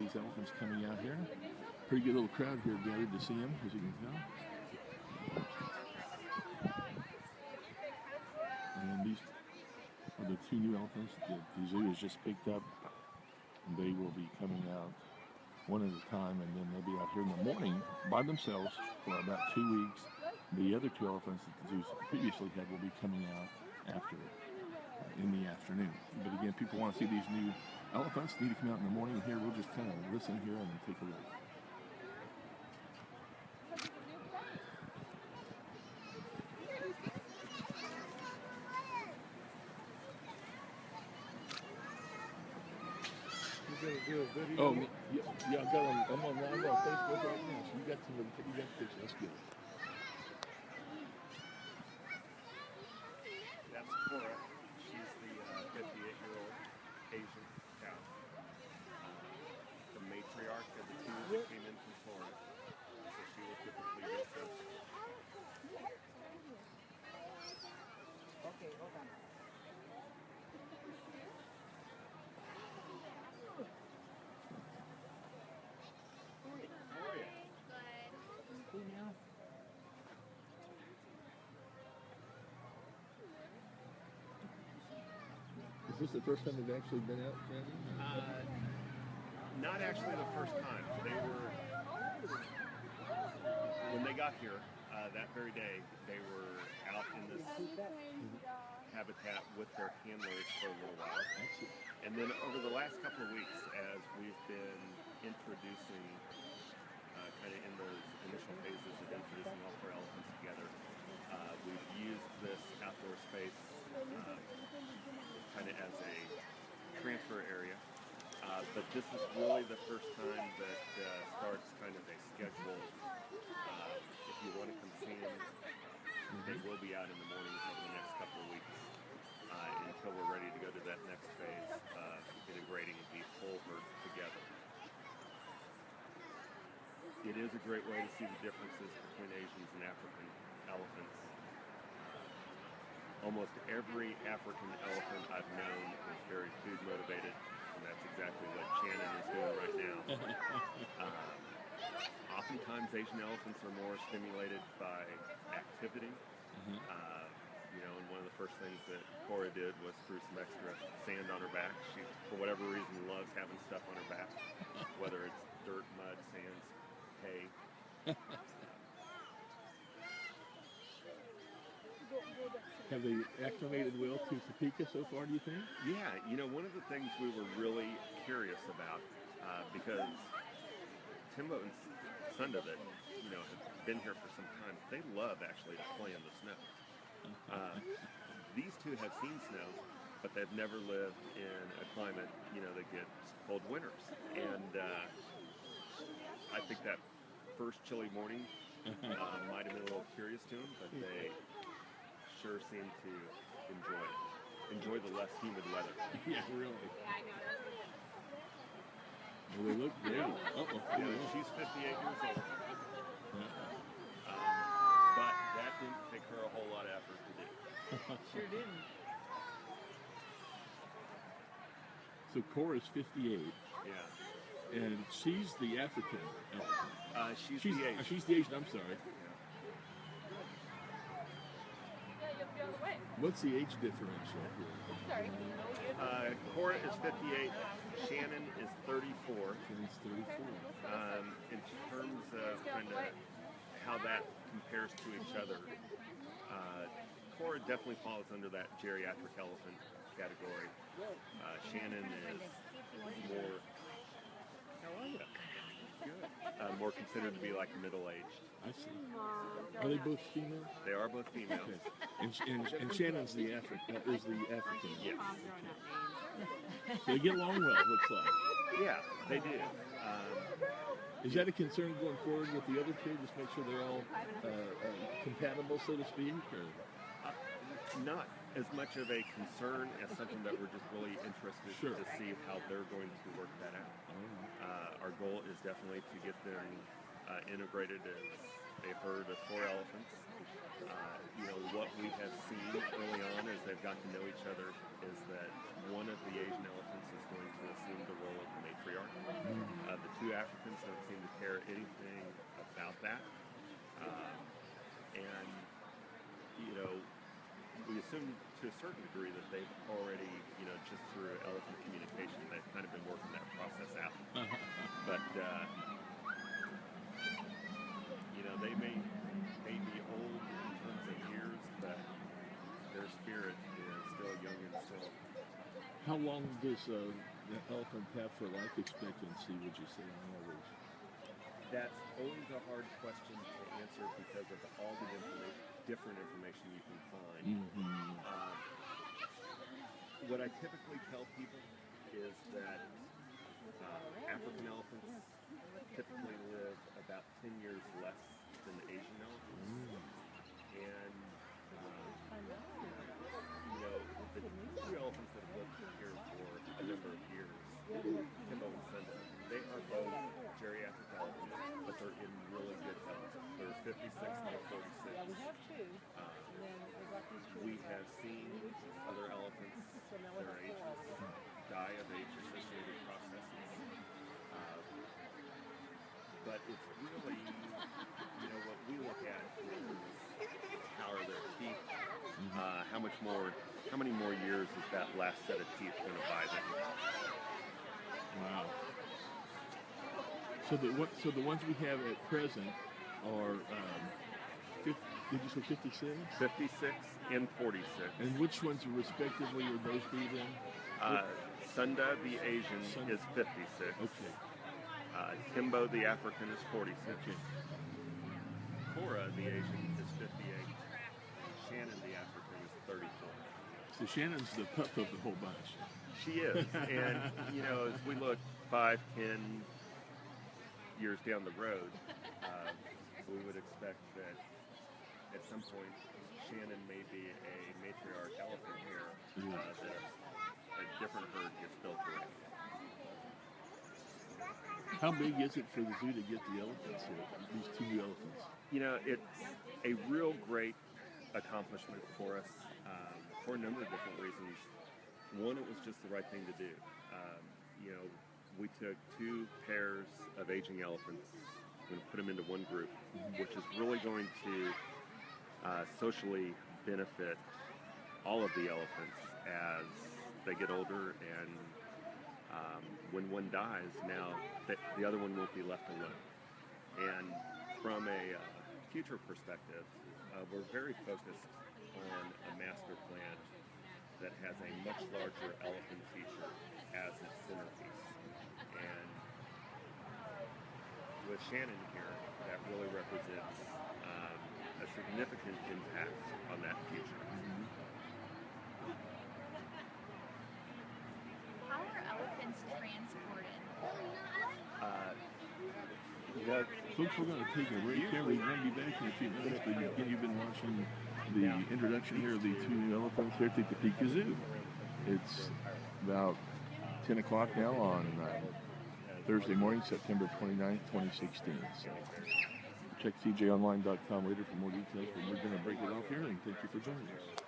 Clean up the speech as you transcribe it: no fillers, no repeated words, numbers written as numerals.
These elephants coming out here. Pretty good little crowd here gathered to see them, as you can tell. And these are the two new elephants that the zoo has just picked up. And they will be coming out one at a time, and then they'll be out here in the morning by themselves for about 2 weeks. The other two elephants that the zoo previously had will be coming out after in the afternoon. But again, people want to see these new elephants, need to come out in the morning, and here we'll just kind of listen here and take a look. Do a video? Oh, yeah, I got on, I'm online on Facebook right now, so you got the picture. That's good. That's Cora. She's the 58-year-old Asian cow. The matriarch of the two that came in from Florida. So she will typically get this. Okay, hold on. Is this the first time they've actually been out, Candy? Not actually the first time. They were, when they got here that very day, they were out in this habitat with their handlers for a little while. And then over the last couple of weeks, as we've been introducing, kind of in those initial phases of introducing all four elephants together, we've used this outdoor space kind of as a transfer area. But this is really the first time that starts kind of a schedule. If you want to come see them, they will be out in the mornings over the next couple of weeks until we're ready to go to that next phase, integrating the whole herd together. It is a great way to see the differences between Asians and African elephants. Almost every African elephant I've known is very food motivated, and that's exactly what Shannon is doing right now. Oftentimes Asian elephants are more stimulated by activity. And one of the first things that Cora did was threw some extra sand on her back. She, for whatever reason, loves having stuff on her back, whether it's dirt, mud, sand, hay. Have they acclimated well to Topeka so far, do you think? Yeah, one of the things we were really curious about, because Timbo and Sunda that, have been here for some time, they love actually to play in the snow. These two have seen snow, but they've never lived in a climate, that gets cold winters. And I think that first chilly morning might have been a little curious to them, but they sure seem to enjoy the less humid weather. Yeah, really. Well, they look great. She's 58 years old. But that didn't take her a whole lot of effort to do. Sure didn't. So Cora's 58. Yeah. And she's the African elephant. She's the Asian. She's the Asian, I'm sorry. What's the age differential here? Sorry. Cora is 58. Shannon is 34. Shannon's 34. In terms of kind of how that compares to each other, Cora definitely falls under that geriatric elephant category. Shannon is more. How are you? Good. More considered to be like middle-aged. I see. Are they both female? They are both females. Okay. And Shannon's the African. Yes. They get along well, it looks like. Yeah, they do. Is that a concern going forward with the other two? Just make sure they're all compatible, so to speak? Or? Not as much of a concern as something that we're just really interested to see how they're going to work that out. Our goal is definitely to get them integrated as a herd of 4 elephants. What we have seen early on as they've got to know each other is that one of the Asian elephants is going to assume the role of the matriarch. The 2 Africans don't seem to care anything about that. And we assume to a certain degree that they've already, just through elephant communication, they've kind of been working that process out. But, they may be old in terms of years, but their spirit is still young and strong. How long does the elephant have for life expectancy, would you say, on average? That's always a hard question to answer because of all the different information you can find. What I typically tell people is that African elephants typically live about 10 years less than Asian elephants. And, the 2 elephants that have lived here for a number of years, Kimbo and Sunda, they are both geriatric elephants, but they're in really good health. They're 56 and they're 46. We have seen other elephants their ages die of age-associated processes. But it's really, what we look at is how are their teeth, how many more years is that last set of teeth going to buy them? Wow. So the ones we have at present are, did you say 56? 56 and 46. And which ones respectively would those be then? Sunda, the Asian, is 56. Okay. Kimbo, the African, is 46. Okay. Cora, the Asian, is 58. Shannon, the African, is 34. So Shannon's the pup of the whole bunch. She is. And, as we look 5, 10 years down the road, we would expect that at some point Shannon may be a matriarch elephant here, that a different herd gets built around. How big is it for the zoo to get the elephants here, these 2 new elephants? It's a real great accomplishment for us for a number of different reasons. One, it was just the right thing to do. We took 2 pairs of aging elephants, we're going to put them into one group, which is really going to socially benefit all of the elephants as they get older, and when one dies, now the other one won't be left alone. And from a future perspective, we're very focused on a master plan that has a much larger elephant feature as its centerpiece. And with Shannon here, that really represents a significant impact on that future. How are elephants transported? Folks, we're going to take a break here. We're going to be back in a few minutes, but again, you've been watching the introduction here of the 2 new elephants here at the Topeka Zoo. It's about 10 o'clock now on Thursday morning, September 29th, 2016. So check cjonline.com later for more details, but we're going to break it off here, and thank you for joining us.